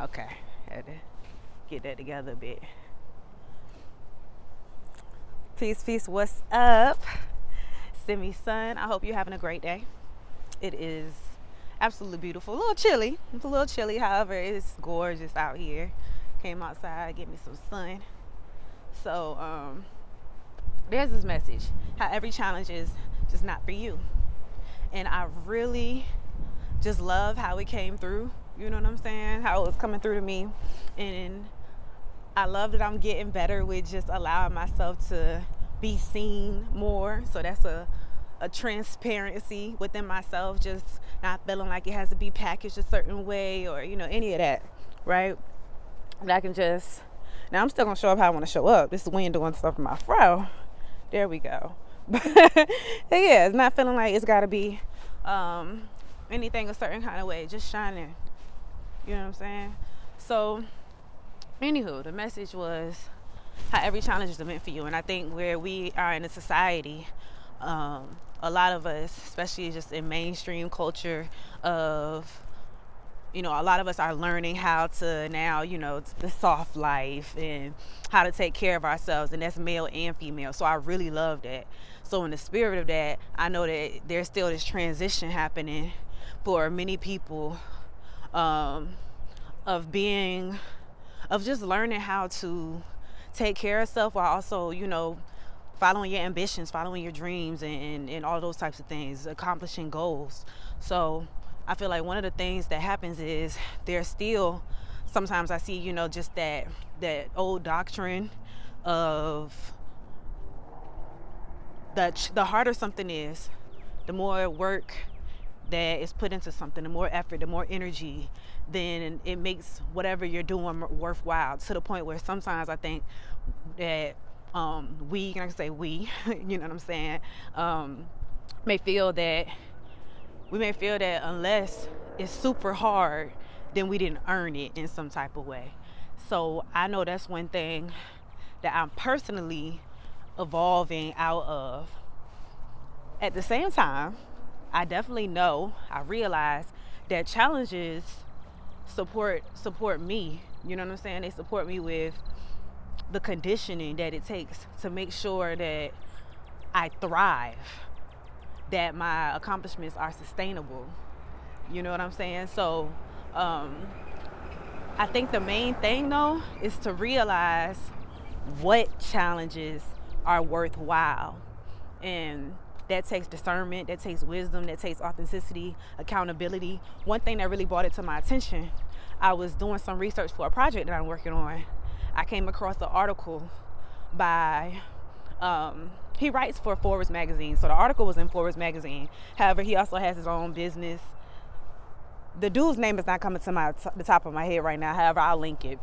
Okay, had to get that together a bit. Peace, peace. What's up, Simi son? I hope you're having a great day. It is absolutely beautiful. A little chilly. It's a little chilly, however, it's gorgeous out here. Came outside, get me some sun. So, there's this message: how every challenge is just not for you. And I really just love how it came through. You know what I'm saying? How it was coming through to me. And I love that I'm getting better with just allowing myself to be seen more. So that's a transparency within myself, just not feeling like it has to be packaged a certain way or, any of that, right? And I can just, now I'm still going to show up how I want to show up. This is wind doing stuff in my fro. There we go. But yeah, it's not feeling like it's got to be anything a certain kind of way, just shining. You know what I'm saying? So, anywho, the message was how every challenge is meant for you. And I think where we are in a society, a lot of us, especially just in mainstream culture of, a lot of us are learning how to now, the soft life and how to take care of ourselves. And that's male and female. So I really love that. So in the spirit of that, I know that there's still this transition happening for many people, of just learning how to take care of self while also, following your ambitions, following your dreams, and all those types of things, accomplishing goals. So I feel like one of the things that happens is there's still, sometimes I see, just that old doctrine of the harder something is, the more work that is put into something, the more effort, the more energy, then it makes whatever you're doing worthwhile, to the point where sometimes I think that we, and I can say we, you know what I'm saying, may feel that unless it's super hard, then we didn't earn it in some type of way. So I know that's one thing that I'm personally evolving out of. At the same time, I definitely know, I realize that challenges support me. You know what I'm saying? They support me with the conditioning that it takes to make sure that I thrive, that my accomplishments are sustainable. You know what I'm saying? So I think the main thing though is to realize what challenges are worthwhile. And that takes discernment, that takes wisdom, that takes authenticity, accountability. One thing that really brought it to my attention, I was doing some research for a project that I'm working on. I came across an article by, he writes for Forbes magazine. So the article was in Forbes magazine. However, he also has his own business. The dude's name is not coming to the top of my head right now. However, I'll link it.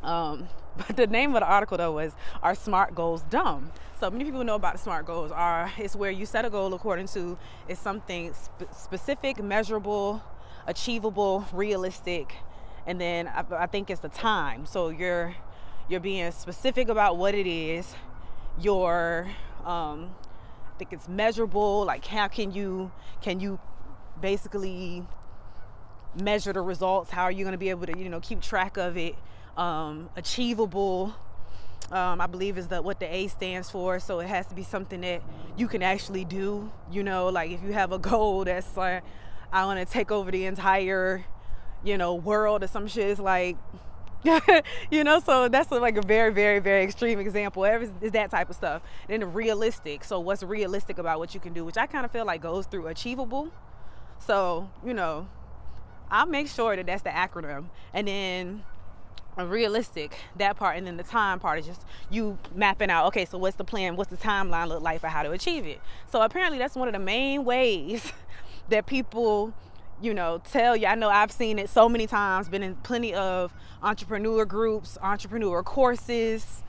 But the name of the article though was "Are Smart Goals Dumb?" So many people know about the SMART goals. It's where you set a goal according to it's something specific, measurable, achievable, realistic, and then I think it's the time. So you're being specific about what it is. I think it's measurable. Like how can you basically measure the results? How are you going to be able to keep track of it? Achievable, I believe is what the A stands for. So it has to be something that you can actually do. Like if you have a goal that's like, I want to take over the entire, world or some shit, it's like, so that's like a very, very, very extreme example. Is that type of stuff. Then the realistic. So what's realistic about what you can do, which I kind of feel like goes through achievable. So, I'll make sure that that's the acronym. And then a realistic, that part, and then the time part is just you mapping out, okay, so what's the plan, what's the timeline look like for how to achieve it. So apparently that's one of the main ways that people tell you. I know I've seen it so many times, been in plenty of entrepreneur groups, entrepreneur courses,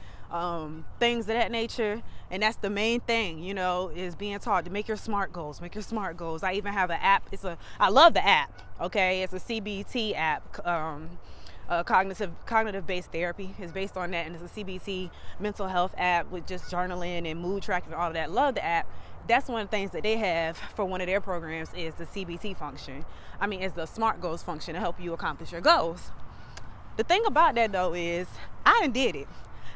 things of that nature. And that's the main thing, is being taught to make your SMART goals. I even have an app. I love the app. Okay. It's a CBT app, cognitive based therapy is based on that, and it's a CBT mental health app with just journaling and mood tracking and all of that. Love the app. That's one of the things that they have for one of their programs is the CBT function. Is the SMART goals function to help you accomplish your goals. The thing about that though is I done did it,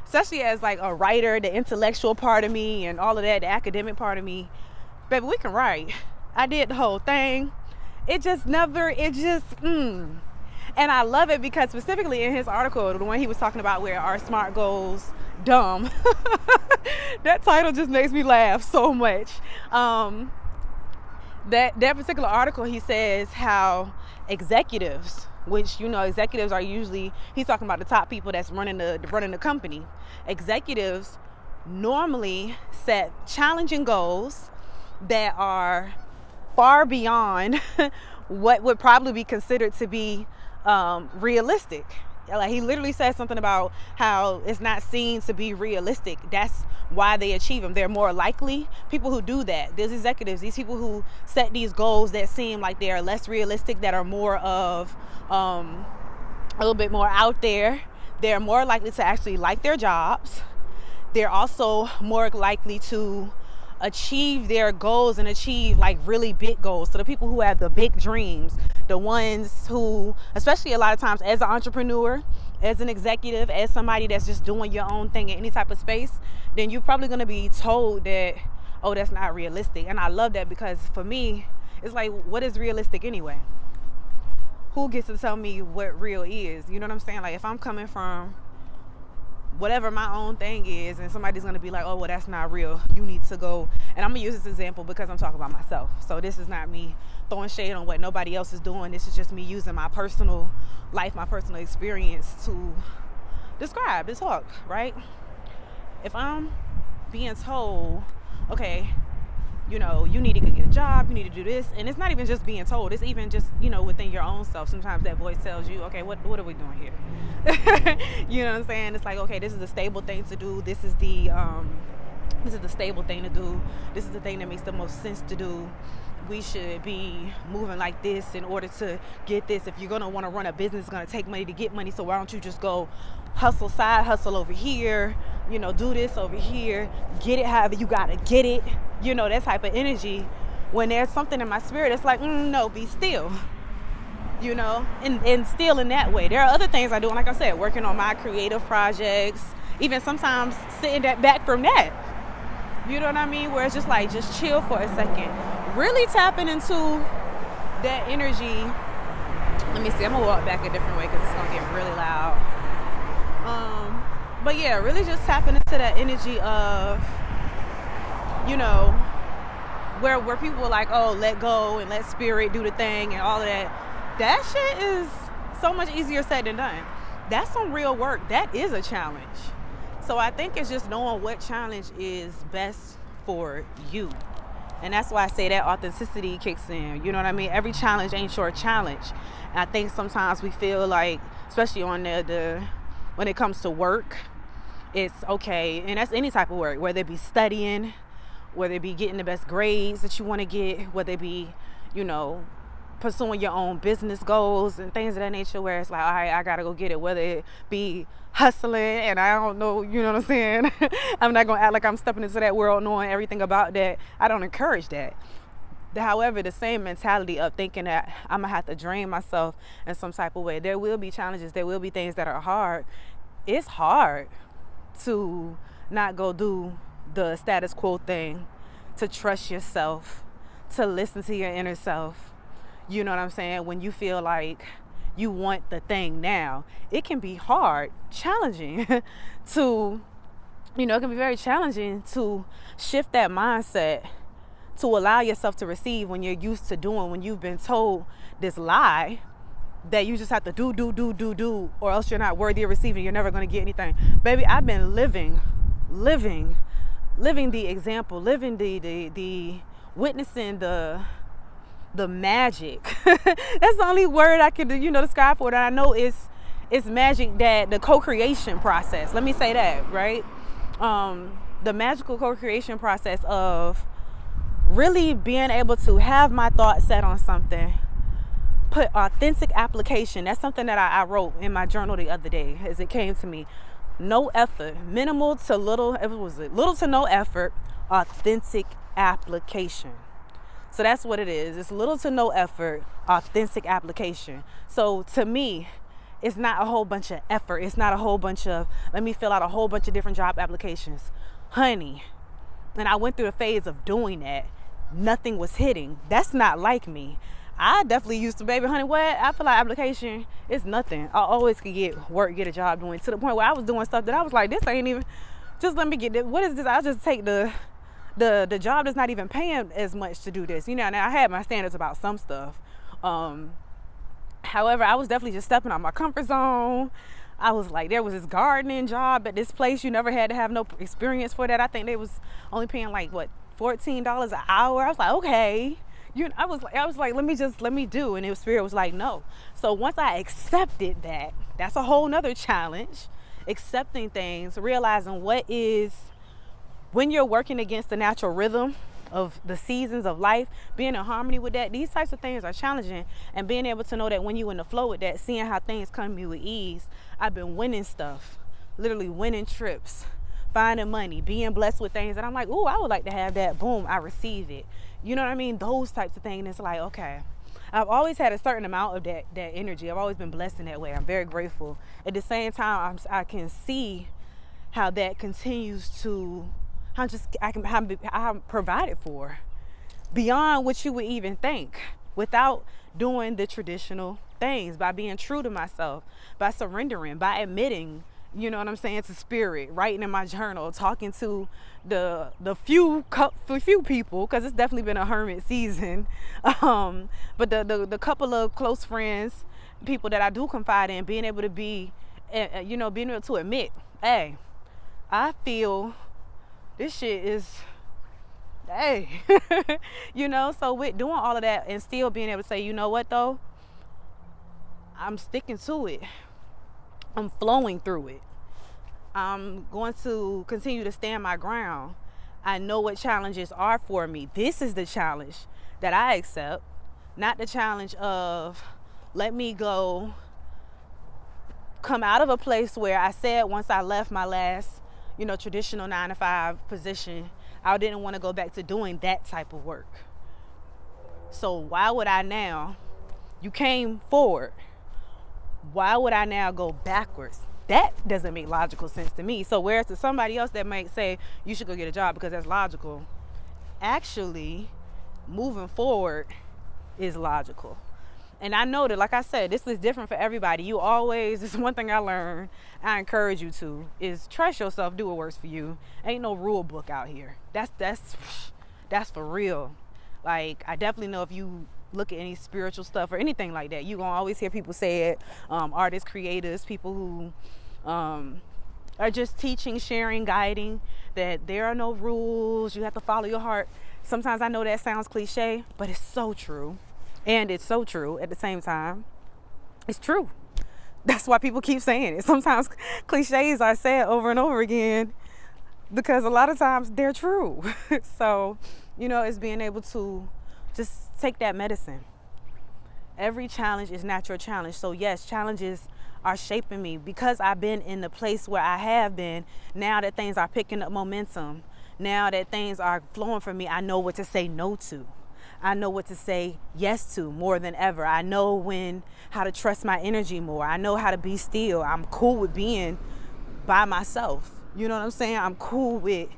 especially as like a writer, the intellectual part of me and all of that, the academic part of me. Baby, we can write. I did the whole thing. And I love it because specifically in his article, the one he was talking about where are smart goals dumb, that title just makes me laugh so much. That particular article, he says how executives, which executives are usually, he's talking about the top people that's running the company. Executives normally set challenging goals that are far beyond what would probably be considered to be realistic. Like, he literally says something about how it's not seen to be realistic. That's why they achieve them. They're more likely, people who do that, these executives, these people who set these goals that seem like they are less realistic, that are more of a little bit more out there, they're more likely to actually like their jobs. They're also more likely to achieve their goals and achieve like really big goals. So the people who have the big dreams, the ones who, especially a lot of times as an entrepreneur, as an executive, as somebody that's just doing your own thing in any type of space, then you're probably going to be told that, oh, that's not realistic. And I love that, because for me, it's like, what is realistic anyway? Who gets to tell me what real is? You know what I'm saying? Like, if I'm coming from whatever my own thing is, and somebody's going to be like, oh, well, that's not real, you need to go. And I'm going to use this example because I'm talking about myself. So this is not me throwing shade on what nobody else is doing. This is just me using my personal life, my personal experience to describe this talk, right? If I'm being told, okay, you need to go get a job, you need to do this, and it's not even just being told, it's even just, within your own self. Sometimes that voice tells you, okay, what are we doing here? You know what I'm saying? It's like, okay, this is a stable thing to do. This is the stable thing to do. This is the thing that makes the most sense to do. We should be moving like this in order to get this. If you're going to want to run a business, it's going to take money to get money. So why don't you just go side hustle over here, do this over here, get it however you got to get it, that type of energy. When there's something in my spirit, it's like, no, be still, and still in that way. There are other things I do, and like I said, working on my creative projects, even sometimes sitting back from that, you know what I mean, where it's just like, just chill for a second, really tapping into that energy. Let me see, I'm gonna walk back a different way because it's gonna get really loud. But yeah, really just tapping into that energy of, where people are like, oh, let go and let spirit do the thing and all of that. That shit is so much easier said than done. That's some real work. That is a challenge. So I think it's just knowing what challenge is best for you. And that's why I say that authenticity kicks in. You know what I mean? Every challenge ain't your challenge. And I think sometimes we feel like, especially on when it comes to work, it's okay. And that's any type of work, whether it be studying, whether it be getting the best grades that you want to get, whether it be, pursuing your own business goals and things of that nature, where it's like, all right, I gotta go get it, whether it be hustling and I don't know, you know what I'm saying? I'm not gonna act like I'm stepping into that world knowing everything about that. I don't encourage that. However, the same mentality of thinking that I'm gonna have to drain myself in some type of way. There will be challenges, there will be things that are hard. It's hard to not go do the status quo thing, to trust yourself, to listen to your inner self. You know what I'm saying? When you feel like you want the thing now, it can be hard, challenging to, it can be very challenging to shift that mindset, to allow yourself to receive when you're used to doing, when you've been told this lie that you just have to do, or else you're not worthy of receiving, you're never going to get anything. Baby, I've been living the example, living the witnessing the magic. That's the only word I could, describe for it. And I know it's magic, that the co-creation process. Let me say that, right? The magical co-creation process of really being able to have my thoughts set on something, put authentic application. That's something that I wrote in my journal the other day as it came to me. No effort, minimal to little, it was little to no effort, authentic application. So that's what it is. It's little to no effort, authentic application. So to me, It's not a whole bunch of effort. It's not a whole bunch of, let me fill out a whole bunch of different job applications. Honey, and I went through a phase of doing that. Nothing was hitting. That's not like me. I definitely used to, baby, honey, what? I feel like application is nothing. I always could get work, get a job doing, to the point where I was doing stuff that I was like, this ain't even, just let me get this. What is this? I'll just take the job that's not even paying as much to do this. Now I had my standards about some stuff. However, I was definitely just stepping out my comfort zone. I was like, there was this gardening job at this place. You never had to have no experience for that. I think they was only paying like what, $14 an hour. I was like, okay. I was like, let me do. And Spirit was like, no. So once I accepted that, that's a whole nother challenge. Accepting things, realizing when you're working against the natural rhythm of the seasons of life, being in harmony with that, these types of things are challenging. And being able to know that when you're in the flow with that, seeing how things come to you with ease. I've been winning stuff, literally winning trips, finding money, being blessed with things that I'm like, ooh, I would like to have that. Boom, I receive it. You know what I mean? Those types of things. And it's like, okay, I've always had a certain amount of that energy. I've always been blessed in that way. I'm very grateful. At the same time, I can see how that continues to, I'm provided for beyond what you would even think, without doing the traditional things, by being true to myself, by surrendering, by admitting, you know what I'm saying, to Spirit, writing in my journal, talking to the few people, because it's definitely been a hermit season, but the couple of close friends, people that I do confide in, being able to be, being able to admit, hey, I feel this shit is, hey, so with doing all of that and still being able to say, you know what though, I'm sticking to it. I'm flowing through it. I'm going to continue to stand my ground. I know what challenges are for me. This is the challenge that I accept, not the challenge of let me go come out of a place where I said once I left my last, traditional 9-to-5 position, I didn't want to go back to doing that type of work. So why would I now? You came forward. Why would I now go backwards? That doesn't make logical sense to me. So whereas to somebody else that might say you should go get a job because that's logical, actually moving forward is logical. And I know that, like I said, this is different for everybody. This is one thing I learned, I encourage you to, is trust yourself, do what works for you. Ain't no rule book out here. That's for real. Like, I definitely know if you look at any spiritual stuff or anything like that, you're going to always hear people say it. Artists, creators, people who are just teaching, sharing, guiding, that there are no rules. You have to follow your heart. Sometimes I know that sounds cliche, but it's so true. And it's so true at the same time. It's true. That's why people keep saying it. Sometimes cliches are said over and over again because a lot of times they're true. So, it's being able to just take that medicine. Every challenge is not your challenge. So yes, challenges are shaping me because I've been in the place where I have been. Now that things are picking up momentum, now that things are flowing for me, I know what to say no to. I know what to say yes to more than ever. I know how to trust my energy more. I know how to be still. I'm cool with being by myself. You know what I'm saying? I'm cool with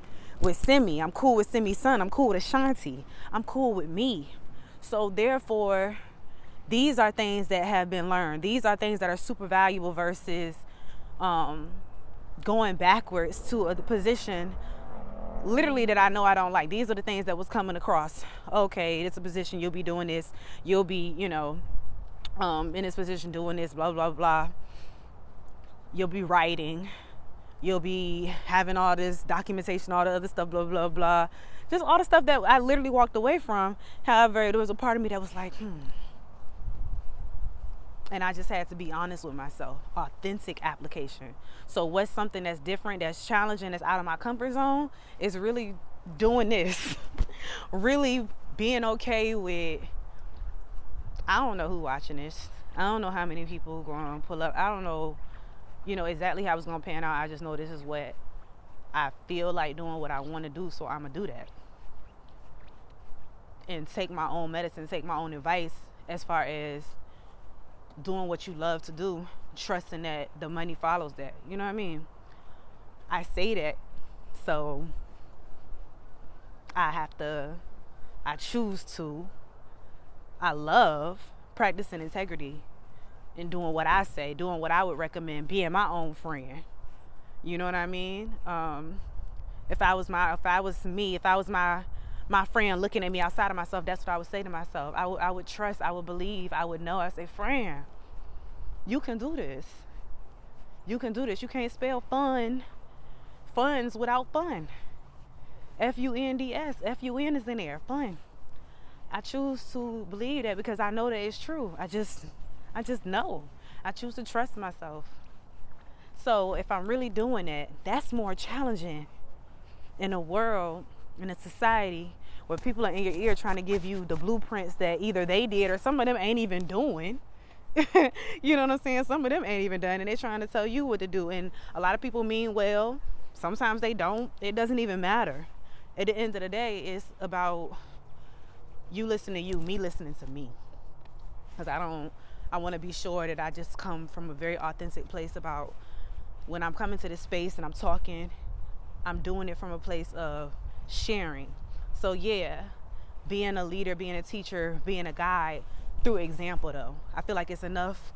Simi. I'm cool with Simi's son. I'm cool with Ashanti. I'm cool with me. So therefore, these are things that have been learned. These are things that are super valuable versus going backwards to a position literally that I know I don't like. These are the things that was coming across. Okay, it's a position, you'll be doing this. You'll be, in this position doing this, blah, blah, blah. You'll be writing. You'll be having all this documentation, all the other stuff, blah, blah, blah. Just all the stuff that I literally walked away from. However, there was a part of me that was like, And I just had to be honest with myself. Authentic application. So what's something that's different, that's challenging, that's out of my comfort zone, is really doing this. Really being okay with, I don't know who watching this. I don't know how many people going to pull up. I don't know, exactly how it's going to pan out. I just know this is what I feel like doing, what I want to do. So I'm going to do that. And take my own medicine, take my own advice as far as doing what you love to do, trusting that the money follows that. You know what I mean? I say that, so I choose to, I love practicing integrity and doing what I say, doing what I would recommend, being my own friend. You know what I mean? If I was my friend looking at me outside of myself, that's what I would say to myself. I would trust, I would believe, I would know. I say, friend, you can do this. You can do this. You can't spell funds without fun. Funds. Fun is in there. Fun. I choose to believe that because I know that it's true. I just know. I choose to trust myself. So if I'm really doing that, that's more challenging in a world, in a society where people are in your ear trying to give you the blueprints that either they did or some of them ain't even doing. You know what I'm saying? Some of them ain't even done, and they're trying to tell you what to do. And a lot of people mean well. Sometimes they don't. It doesn't even matter. At the end of the day, it's about you listening to you, me listening to me. Because I want to be sure that I just come from a very authentic place about when I'm coming to this space and I'm talking, I'm doing it from a place of sharing. So yeah, being a leader, being a teacher, being a guide through example though. I feel like it's enough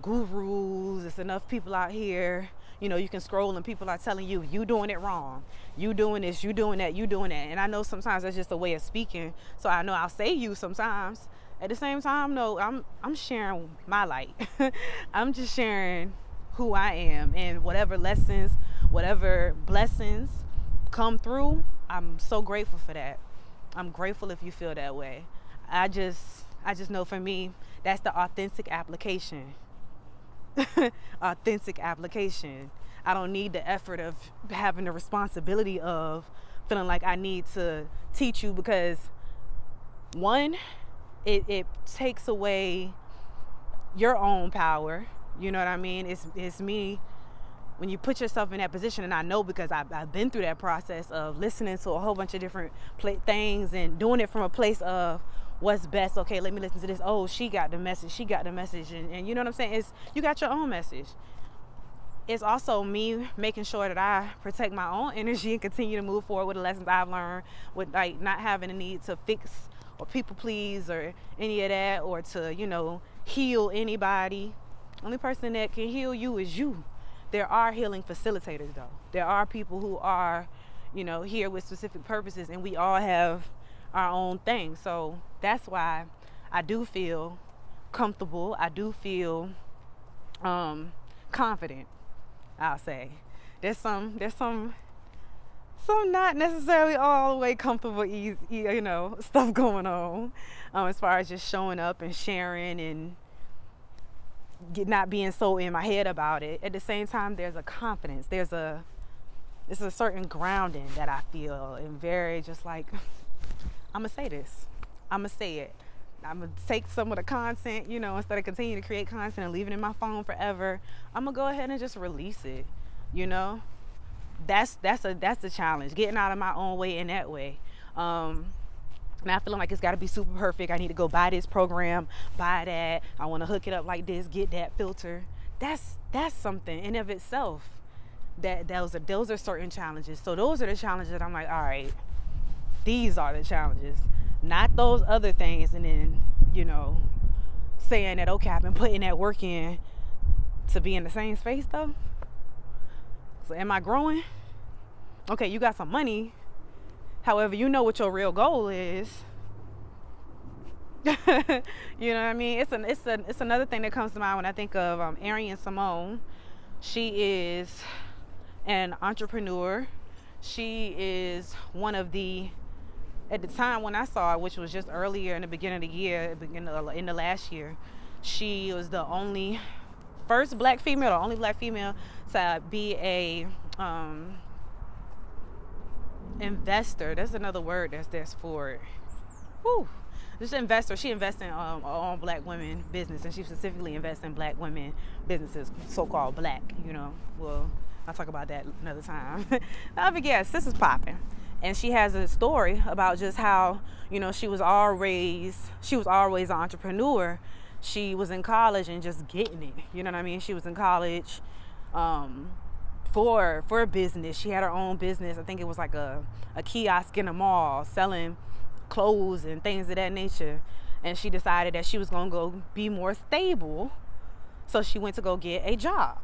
gurus, it's enough people out here, you can scroll and people are telling you, you doing it wrong, you doing this, you doing that, you doing that. And I know sometimes that's just a way of speaking, so I know I'll say you sometimes. At the same time, no, I'm sharing my light. I'm just sharing who I am, and whatever lessons, whatever blessings come through, I'm so grateful for that. I'm grateful if you feel that way. I just know for me, that's the authentic application. Authentic application. I don't need the effort of having the responsibility of feeling like I need to teach you, because one, it takes away your own power. You know what I mean? It's me. When you put yourself in that position, and I know because I've been through that process of listening to a whole bunch of different things and doing it from a place of what's best. Okay, let me listen to this. Oh, she got the message. And you know what I'm saying? You got your own message. It's also me making sure that I protect my own energy and continue to move forward with the lessons I've learned, with like not having a need to fix or people please or any of that, or to, heal anybody. Only person that can heal you is you. There are healing facilitators though. There are people who are, here with specific purposes, and we all have our own thing. So that's why I do feel comfortable. I do feel confident, I'll say. There's some not necessarily all the way comfortable, easy, stuff going on, as far as just showing up and sharing and not being so in my head about it. At the same time, there's a confidence. It's a certain grounding that I feel, and very just like, I'm gonna say this. I'm gonna say it. I'm gonna take some of the content, instead of continuing to create content and leaving it in my phone forever. I'm gonna go ahead and just release it. That's the challenge. Getting out of my own way in that way. Not feeling like it's got to be super perfect. I need to go buy this program, buy that. I want to hook it up like this, get that filter. That's something in of itself. Those are certain challenges. So those are the challenges that I'm like, all right, these are the challenges, not those other things. And then, saying that, okay, I've been putting that work in to be in the same space though. So am I growing? Okay, you got some money. However, you know what your real goal is. You know what I mean? It's another thing that comes to mind when I think of Arian Simone. She is an entrepreneur. She is one of the, at the time when I saw her, which was just earlier in the beginning of the year, in the last year, she was the only black female to be a investor. That's another word that's for it. Whew. This investor, she invests in all black women business, and she specifically invests in black women businesses, so-called black, Well, I'll talk about that another time. But yes, this is popping. And she has a story about just how, she was always an entrepreneur, she was in college and just getting it. You know what I mean? She was in college for a business. She had her own business. I think it was like a kiosk in a mall selling clothes and things of that nature. And she decided that she was going to go be more stable. So she went to go get a job.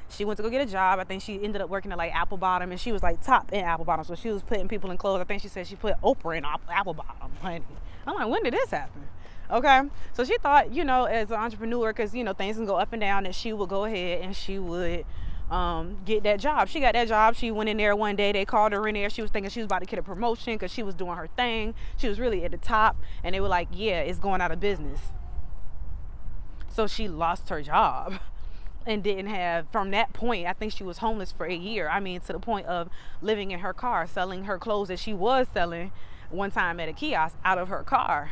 I think she ended up working at like Apple Bottom, and she was like top in Apple Bottom. So she was putting people in clothes. I think she said she put Oprah in Apple Bottom, honey. I'm like, when did this happen? Okay. So she thought, as an entrepreneur, because, things can go up and down, that she would go ahead and she would get that job. She got that job. She went in there one day. They called her in there. She was thinking she was about to get a promotion because she was doing her thing. She was really at the top. And they were like, yeah, it's going out of business. So she lost her job. And didn't have, from that point, I think she was homeless for a year. I mean, to the point of living in her car, selling her clothes that she was selling one time at a kiosk out of her car.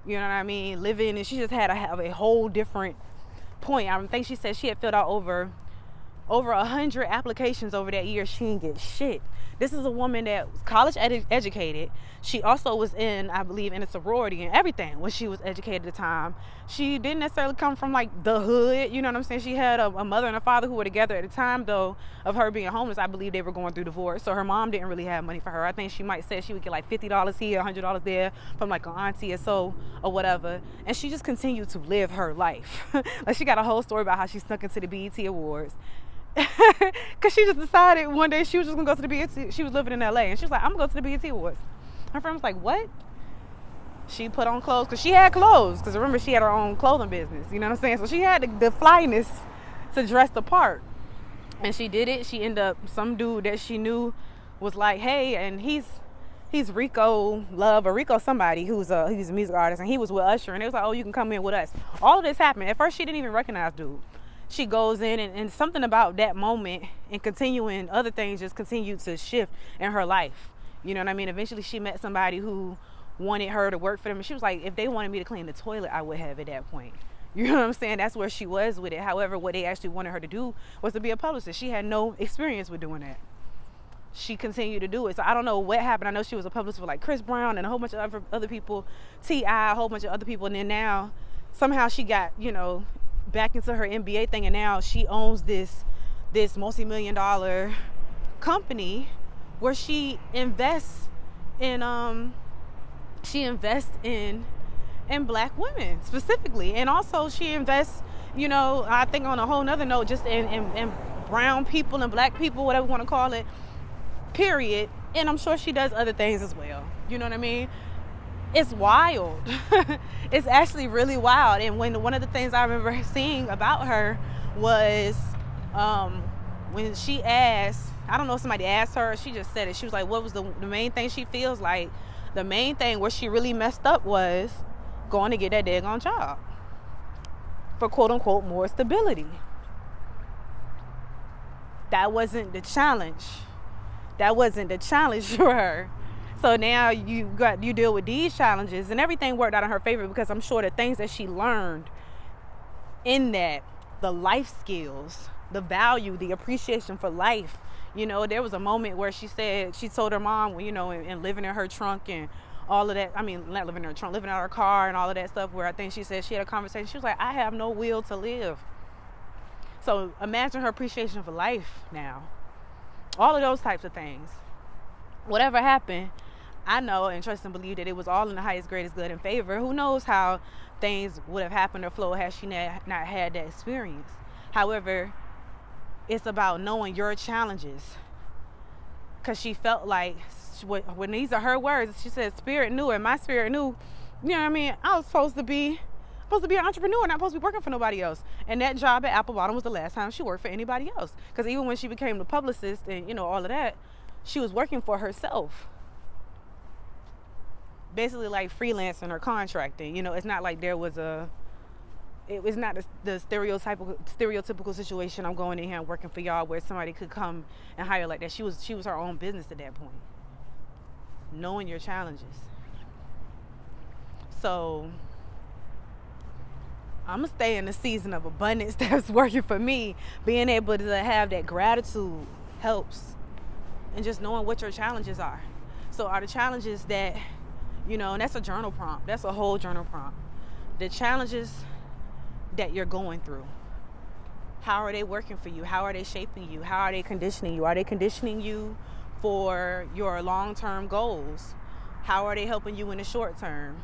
You know what I mean? Living, and she just had to have a whole different point. I think she said she had filled out over 100 applications over that year. She didn't get shit. This is a woman that was college educated. She also was I believe, in a sorority and everything when she was educated at the time. She didn't necessarily come from like the hood, you know what I'm saying? She had a mother and a father who were together at the time, though, of her being homeless. I believe they were going through divorce. So her mom didn't really have money for her. I think she might say she would get like $50 here, $100 there from like an auntie or so or whatever. And she just continued to live her life. Like, she got a whole story about how she snuck into the BET Awards. Because she just decided one day she was just gonna go to the BET. She was living in LA and she was like, I'm gonna go to the BET Awards. Her friend was like, what? She put on clothes, because she had clothes, because remember, she had her own clothing business, you know what I'm saying? So she had the flyness to dress the part, and she did it. She ended up, some dude that she knew was like, hey, and he's Rico Love, or Rico somebody, he's a music artist, and he was with Usher, and they was like, oh, you can come in with us. All of this happened. At first she didn't even recognize dude. She goes in, and something about that moment and continuing other things just continued to shift in her life. You know what I mean? Eventually she met somebody who wanted her to work for them. And she was like, if they wanted me to clean the toilet, I would have at that point. You know what I'm saying? That's where she was with it. However, what they actually wanted her to do was to be a publicist. She had no experience with doing that. She continued to do it. So I don't know what happened. I know she was a publicist for like Chris Brown and a whole bunch of other people, T.I., a whole bunch of other people. And then now somehow she got, back into her MBA thing, and now she owns this multi-million-dollar company where she invests in black women specifically, and also she invests, I think on a whole nother note, just in brown people and black people, whatever you want to call it, period. And I'm sure she does other things as well. You know what I mean? It's wild. It's actually really wild. And one of the things I remember seeing about her was when she asked, I don't know if somebody asked her, she just said it. She was like, what was the main thing she feels like? The main thing where she really messed up was going to get that daggone job for quote unquote more stability. That wasn't the challenge. That wasn't the challenge for her. So now you deal with these challenges, and everything worked out in her favor, because I'm sure the things that she learned in that, the life skills, the value, the appreciation for life. There was a moment where she said, she told her mom, and living in her trunk and all of that. I mean, not living in her trunk, living in her car and all of that stuff, where I think she said she had a conversation. She was like, I have no will to live. So imagine her appreciation for life now. All of those types of things. Whatever happened, I know and trust and believe that it was all in the highest, greatest good and favor. Who knows how things would have happened or flowed had she not had that experience. However, it's about knowing your challenges, because she felt like, when these are her words, she said, spirit knew, and my spirit knew, you know what I mean, I was supposed to be an entrepreneur, not supposed to be working for nobody else. And that job at Apple Bottom was the last time she worked for anybody else, because even when she became the publicist and all of that, she was working for herself, basically like freelancing or contracting. It's not like there was it was not the stereotypical situation, I'm going in here and working for y'all, where somebody could come and hire like that. She was her own business at that point. Knowing your challenges. So I'm gonna stay in the season of abundance that's working for me. Being able to have that gratitude helps, and just knowing what your challenges are. So are the challenges that, and that's a journal prompt. That's a whole journal prompt. The challenges that you're going through? How are they working for you? How are they shaping you? How are they conditioning you? Are they conditioning you for your long-term goals? How are they helping you in the short term?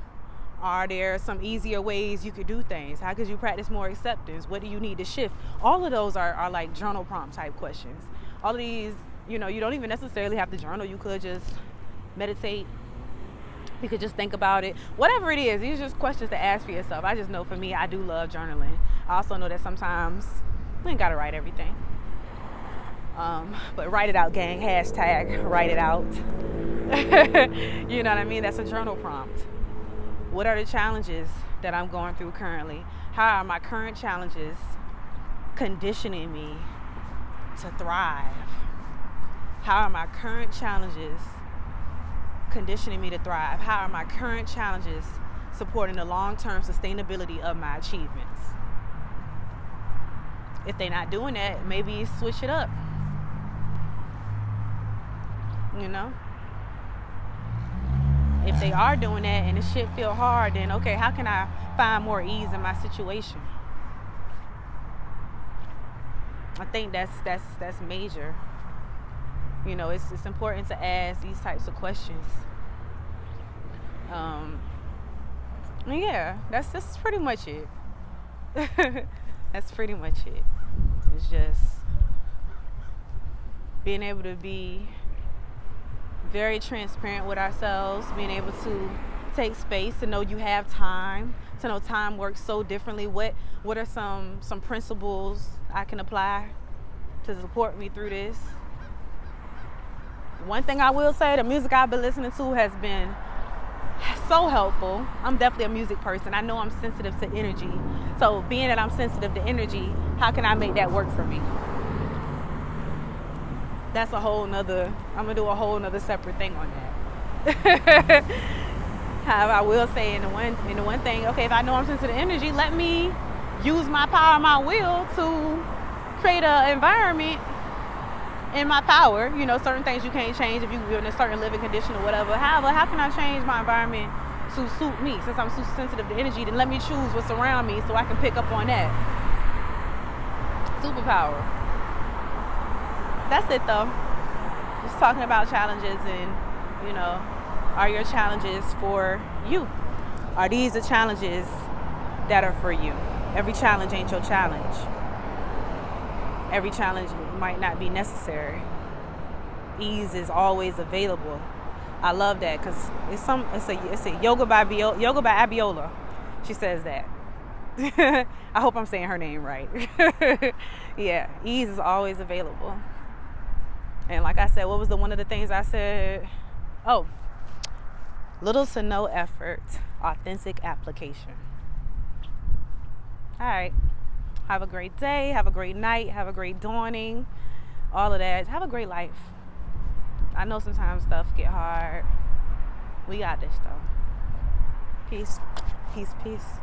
Are there some easier ways you could do things? How could you practice more acceptance? What do you need to shift? All of those are like journal prompt type questions. All of these, you don't even necessarily have to journal. You could just meditate. You could just think about it. Whatever it is, these are just questions to ask for yourself. I just know for me, I do love journaling. I also know that sometimes we ain't got to write everything. But write it out, gang. Hashtag write it out. You know what I mean? That's a journal prompt. What are the challenges that I'm going through currently? How are my current challenges conditioning me to thrive? How are my current challenges conditioning me to thrive? How are my current challenges supporting the long-term sustainability of my achievements? If they're not doing that, maybe switch it up. If they are doing that and the shit feel hard, then okay, how can I find more ease in my situation? I think that's major. It's important to ask these types of questions. Yeah, that's pretty much it. That's pretty much it. It's just being able to be very transparent with ourselves, being able to take space, to know you have time, to know time works so differently. What are some principles I can apply to support me through this? One thing I will say, the music I've been listening to has been so helpful. I'm definitely a music person. I know I'm sensitive to energy. So being that I'm sensitive to energy, how can I make that work for me? That's I'm gonna do a whole nother separate thing on that. However, I will say in the one thing, okay, if I know I'm sensitive to energy, let me use my power, my will to create an environment in my power. Certain things you can't change if you're in a certain living condition or whatever. However, how can I change my environment to suit me? Since I'm so sensitive to energy, then let me choose what's around me so I can pick up on that. Superpower. That's it though. Just talking about challenges and, are your challenges for you? Are these the challenges that are for you? Every challenge ain't your challenge. Every challenge might not be necessary. Ease is always available. I love that because it's a yoga by Abiola. She says that. I hope I'm saying her name right. Yeah, ease is always available. And like I said, what was one of the things I said? Oh, little to no effort, authentic application. All right. Have a great day. Have a great night. Have a great dawning. All of that. Have a great life. I know sometimes stuff get hard. We got this though. Peace. Peace. Peace.